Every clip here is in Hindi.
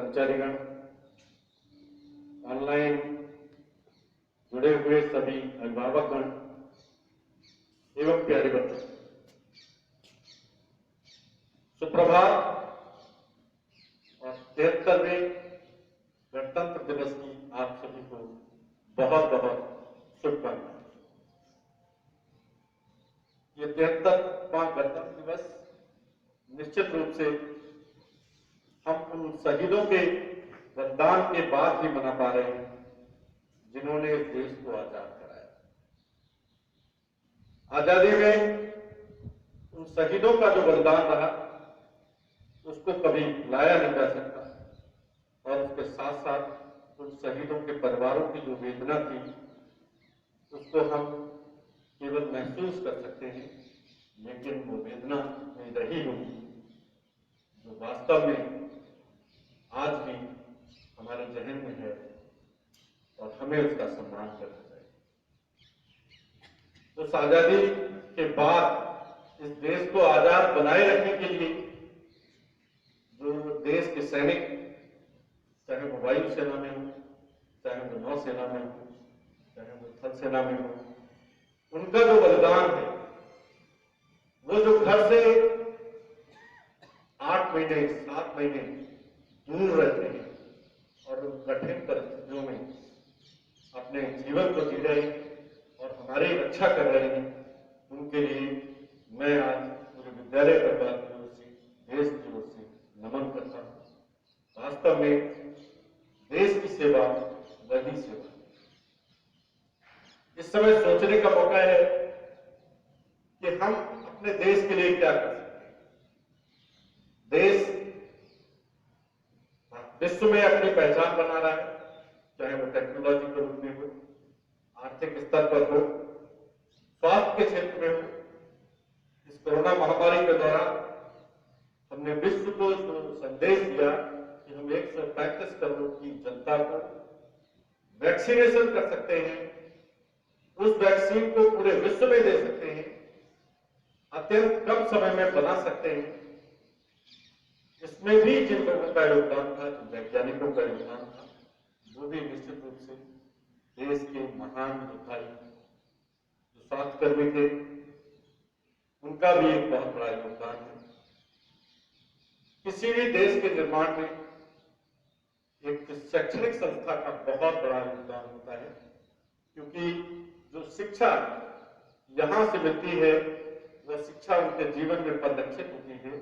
कर्मचारीगण, ऑनलाइन जुड़े हुए सभी अभिभावकगण एवं प्यारे बच्चों, सुप्रभात और 73वें गणतंत्र दिवस की आप सभी को बहुत बहुत शुभकामनाएं। ये 73वां गणतंत्र दिवस निश्चित रूप से हम उन शहीदों के बलिदान के बाद ही मना पा रहे हैं जिन्होंने इस देश को आजाद कराया। आजादी में उन शहीदों का जो बलिदान रहा उसको कभी लाया नहीं जा सकता और उसके साथ साथ उन शहीदों के परिवारों की जो वेदना थी उसको हम केवल महसूस कर सकते हैं, लेकिन वो वेदना नहीं रही होगी जो वास्तव में आज भी हमारे जहन में है और हमें उसका सम्मान करना चाहिए। उस आजादी के बाद इस देश को आजाद बनाए रखने के लिए जो देश के सैनिक, चाहे वो वायुसेना में हो, चाहे वो नौसेना में हो, चाहे वो थल सेना में हो, उनका जो बलिदान है, वो जो घर से 8 महीने 7 महीने दूर रहते हैं और उन कठिन परिस्थितियों में अपने जीवन को जी रहे हैं और हमारी रक्षा कर रहे हैं, उनके लिए मैं आज पूरे विद्यालय परिवार की ओर से, देश की ओर से नमन करता हूं। वास्तव में देश की सेवा वही सेवा है। इस समय सोचने का मौका है कि हम अपने देश के लिए क्या कर सकते हैं। देश विश्व में अपनी पहचान बना रहा है, चाहे वो टेक्नोलॉजी के रूप में हो, आर्थिक स्तर पर हो, स्वास्थ्य के क्षेत्र में हो। इस कोरोना महामारी के दौरान हमने विश्व को जो संदेश दिया कि हम 135 करोड़ की जनता को वैक्सीनेशन कर सकते हैं, उस वैक्सीन को पूरे विश्व में दे सकते हैं, अत्यंत कम समय में बना सकते हैं। इसमें भी जिन लोगों का योगदान था, जिन वैज्ञानिकों का योगदान था, वो भी निश्चित रूप से देश के महान योद्धा जो स्वास्थ्यकर्मी थे, उनका भी एक बहुत बड़ा योगदान है। किसी भी देश के निर्माण में एक शैक्षणिक संस्था का बहुत बड़ा योगदान होता है, क्योंकि जो शिक्षा यहां से मिलती है वह शिक्षा उनके जीवन में परिलक्षित होती है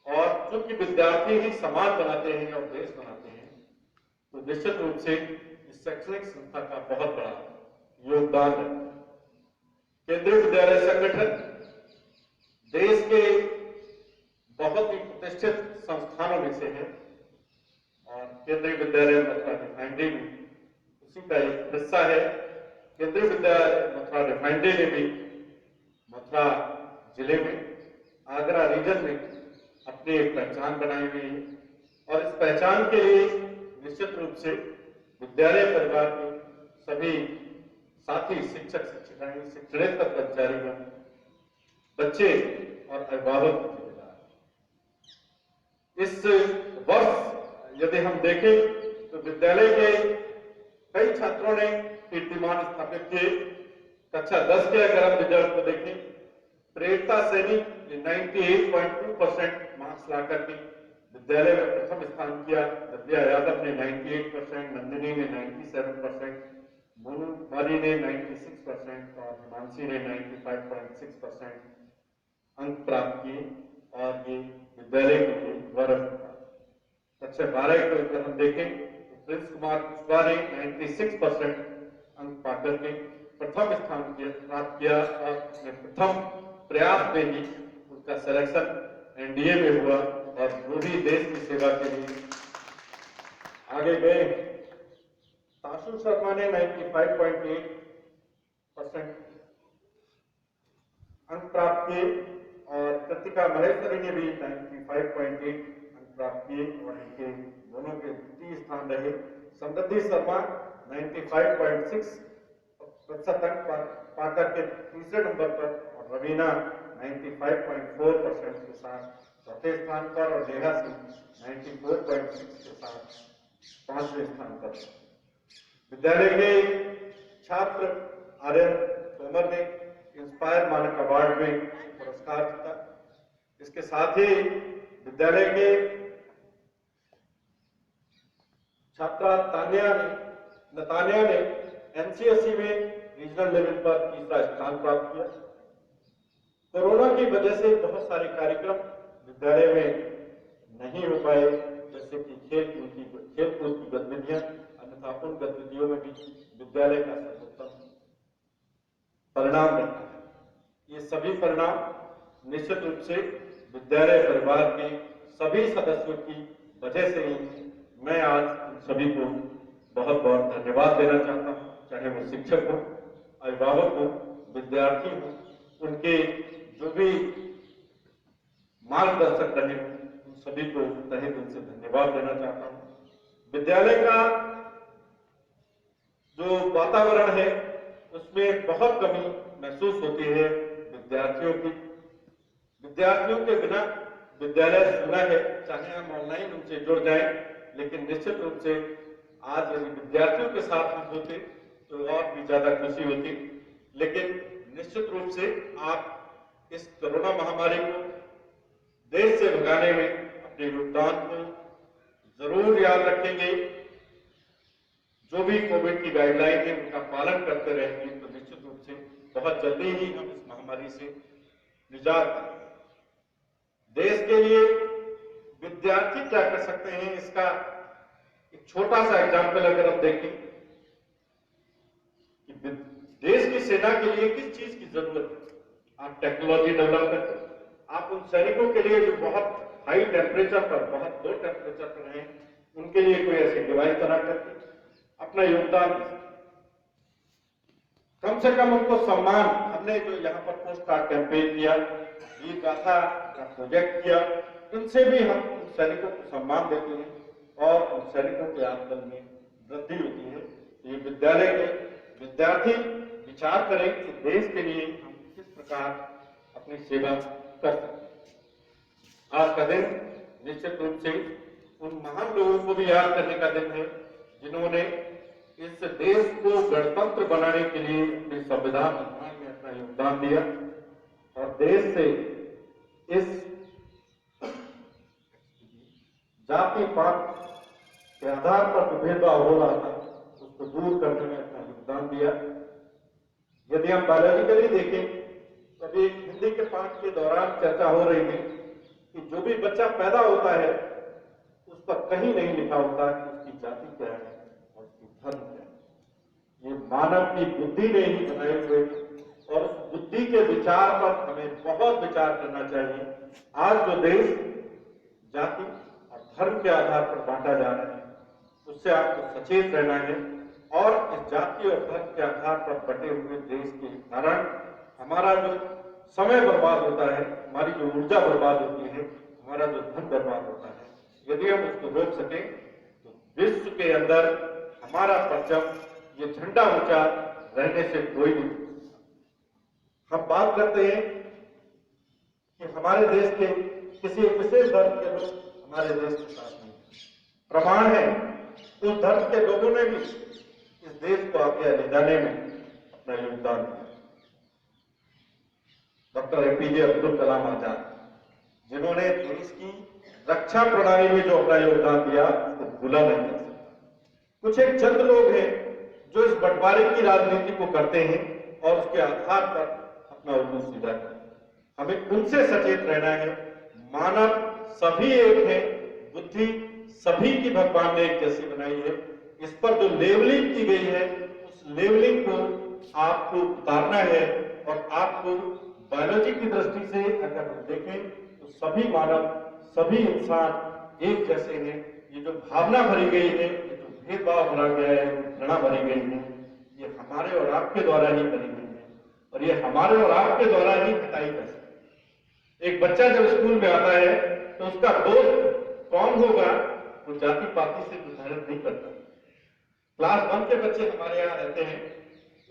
और चूंकि विद्यार्थी ही समाज बनाते हैं और देश बनाते हैं, तो निश्चित रूप से इस शैक्षणिक संस्था का बहुत बड़ा योगदान है। केंद्रीय विद्यालय संगठन देश के बहुत ही प्रतिष्ठित संस्थानों में से है और केंद्रीय विद्यालय मथुरा रिफाइनरी भी उसी का एक हिस्सा है। केंद्रीय विद्यालय मथुरा रिफाइनरी ने भी मथुरा जिले में, आगरा रीजन में अपनी एक पहचान बनाई हुई है और इस पहचान के लिए निश्चित रूप से विद्यालय परिवार के सभी साथी, शिक्षक, शिक्षिकाएं, शिक्षणेतर कर्मचारीगण, बच्चे और अभिभावक जिम्मेदार। इस वर्ष यदि हम देखें तो विद्यालय के कई छात्रों ने कीर्तिमान स्थापित किए। कक्षा 10 के अगर हम रिजल्ट को देखें, प्रेरता सैनी 98.2% मार्क्स लाकर के विद्यालय में प्रथम स्थान किया। विद्या यादव ने 98%, नंदिनी ने 97%, मोनू मारी ने 96% और हिमांशी ने 95.6% अंक प्राप्त किए और ये विद्यालय के लिए गौरव था। कक्षा 12 को अगर हम देखें तो प्रिंस कुमार कुशवाहा ने 96% अंक पाकर के प्रथम स्थान प्राप्त किया और अपने प्रथम प्रयास में ही उसका सिलेक्शन एनडीए में हुआ और वो भी देश की सेवा के लिए आगे गए। ताशु शर्मा ने 95.8% अंक प्राप्त किए और कृतिका महेश्वरी ने भी 95.8 अंक प्राप्त किए और इनके दोनों के द्वितीय स्थान रहे। समृद्धि शर्मा 95.6% अंक पाकर के तीसरे नंबर पर और रवीना 95.4% के साथ चौथे स्थान पर और नेहा सिंह 94.6 के साथ 5वें स्थान पर। विद्यालय के छात्र आर्यन तोमर ने इंस्पायर मानक अवार्ड में पुरस्कार जीता। इसके साथ ही विद्यालय के छात्रा नतानिया ने एनसीएससी में रीजनल लेवल पर तीसरा स्थान प्राप्त किया। कोरोना की वजह से बहुत सारे कार्यक्रम विद्यालय में नहीं हो पाए, जैसे कि खेलकूद की गतिविधियां, अन्यथा उन गतिविधियों में भी विद्यालय का सर्वोत्तम परिणाम रहता है। ये सभी परिणाम निश्चित रूप से विद्यालय परिवार के सभी सदस्यों की वजह से ही मैं आज उन सभी को बहुत बहुत धन्यवाद देना चाहता हूँ, चाहे वो शिक्षक हो, अभिभावक हो, विद्यार्थी हो, उनके जो भी मार्गदर्शक रहे उन सभी को तहे दिल से धन्यवाद देना चाहता हूँ। विद्यालय का जो वातावरण है उसमें बहुत कमी महसूस होती है विद्यार्थियों की। विद्यार्थियों के बिना विद्यालय सुना है, चाहे हम ऑनलाइन उनसे जुड़ जाएं, लेकिन निश्चित रूप से आज यदि विद्यार्थियों के साथ हम होते तो और भी ज्यादा खुशी होती। लेकिन निश्चित रूप से आप इस कोरोना महामारी को देश से भगाने में अपने योगदान को जरूर याद रखेंगे। जो भी कोविड की गाइडलाइन है उनका पालन करते रहेंगे तो निश्चित रूप से बहुत जल्दी ही हम इस महामारी से निजात पाएंगे। देश के लिए विद्यार्थी क्या कर सकते हैं, इसका एक छोटा सा एग्जाम्पल अगर हम देखें कि देश की सेना के लिए किस चीज की जरूरत है, आप टेक्नोलॉजी डेवलप करते हैं। आप उन सैनिकों के लिए जो बहुत हाई टेम्परेचर पर, बहुत लो टेम्परेचर पर हैं, उनके लिए कोई ऐसे डिवाइस बना करके अपना योगदान दे सकते। कम से कम उनको सम्मान, हमने जो यहाँ पर पोस्ट कार्ड कैंपेन किया, वीर गाथा का प्रोजेक्ट किया, इनसे भी हम उन सैनिकों को सम्मान देते हैं और उन सैनिकों के आमदन में वृद्धि होती है। ये विद्यालय के विद्यार्थी विचार करें कि देश के लिए हम किस प्रकार अपनी सेवा कर सकते हैं। आज का दिन निश्चित रूप से उन महान लोगों को भी याद करने का दिन है जिन्होंने इस देश को गणतंत्र बनाने के लिए अपने संविधान निर्माण में अपना योगदान दिया और देश से इस जाति पात के आधार पर जो भेदभाव हो रहा था उसको दूर करने में अपना योगदान दिया। यदि हम बायोलॉजिकली देखें तो अभी हिंदी के पाठ के दौरान चर्चा हो रही थी कि जो भी बच्चा पैदा होता है उस पर कहीं नहीं लिखा होता कि उसकी जाति क्या है और उसकी धर्म क्या है। ये मानव की बुद्धि ने ही बनाए हुए और उस बुद्धि के विचार पर हमें बहुत विचार करना चाहिए। आज जो देश जाति और धर्म के आधार पर बांटा जा रहा है उससे आपको सचेत रहना है और इस जाति और धर्म के आधार पर बटे हुए देश के कारण हमारा जो समय बर्बाद होता है, हमारी जो ऊर्जा बर्बाद होती है, हमारा जो धन बर्बाद होता है, यदि हम उसको रोक सकें तो विश्व के अंदर हमारा परचम, ये झंडा ऊंचा रहने से कोई नहीं। हम बात करते हैं कि हमारे देश के किसी विशेष धर्म के लोग हमारे देश के साथ नहीं, प्रमाण है उस धर्म के लोगों ने भी इस देश को आगे ले जाने में अपना योगदान दिया। डॉक्टर एपीजे अब्दुल कलाम आजाद, जिन्होंने देश की रक्षा प्रणाली में जो अपना योगदान दिया उसको भूला नहीं जा सकता। कुछ एक चंद लोग हैं जो इस बंटवारे की राजनीति को करते हैं और उसके आधार पर अपना उल्लू सीधा करते हैं। हमें उनसे सचेत रहना है। मानव सभी एक है, बुद्धि सभी की भगवान ने एक जैसी बनाई है। इस पर जो लेवलिंग की गई है उस लेवलिंग को आपको उतारना है और आपको बायोलॉजी की दृष्टि से अगर हम देखें तो सभी मानव, सभी इंसान एक जैसे हैं। ये जो भावना भरी गई है, ये जो भेदभाव भरा गया है, घृणा भरी गई है, ये हमारे और आपके द्वारा ही बनी गई है और ये हमारे और आपके द्वारा ही हटाई जा सकती है। एक बच्चा जब स्कूल में आता है तो उसका दोस्त कौन होगा वो जाति पाति से निर्धारित नहीं करता। क्लास 1 के बच्चे हमारे यहाँ रहते हैं,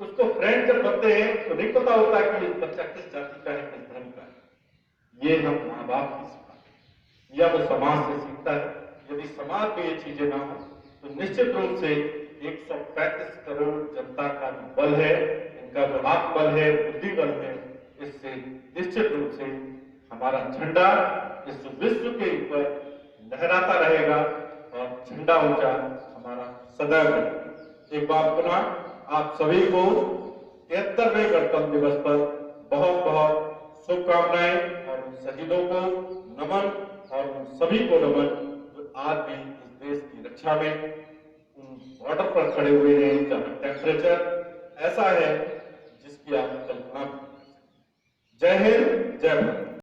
उसको फ्रेंड जब बनते हैं तो नहीं पता होता कि बच्चा किस जाति का है, किस धर्म का है। ये हम माँ बाप की सिखाते हैं या वो समाज से सीखता है। यदि समाज में ये चीजें ना हो तो निश्चित रूप से 135 करोड़ जनता का जो बल है, इनका जो आत्मबल है, बुद्धि बल है, इससे निश्चित रूप से हमारा झंडा इस विश्व के ऊपर लहराता रहेगा और झंडा ऊंचा हमारा सदैव रहेगा। एक बार पुनः आप सभी को 73वें गणतंत्र दिवस पर बहुत बहुत शुभकामनाएं और शहीदों को नमन और उन सभी को नमन जो आज भी इस देश की रक्षा में उन बॉर्डर पर खड़े हुए हैं, जहां टेम्परेचर ऐसा है जिसकी आप कल्पना। जय हिंद, जय भारत।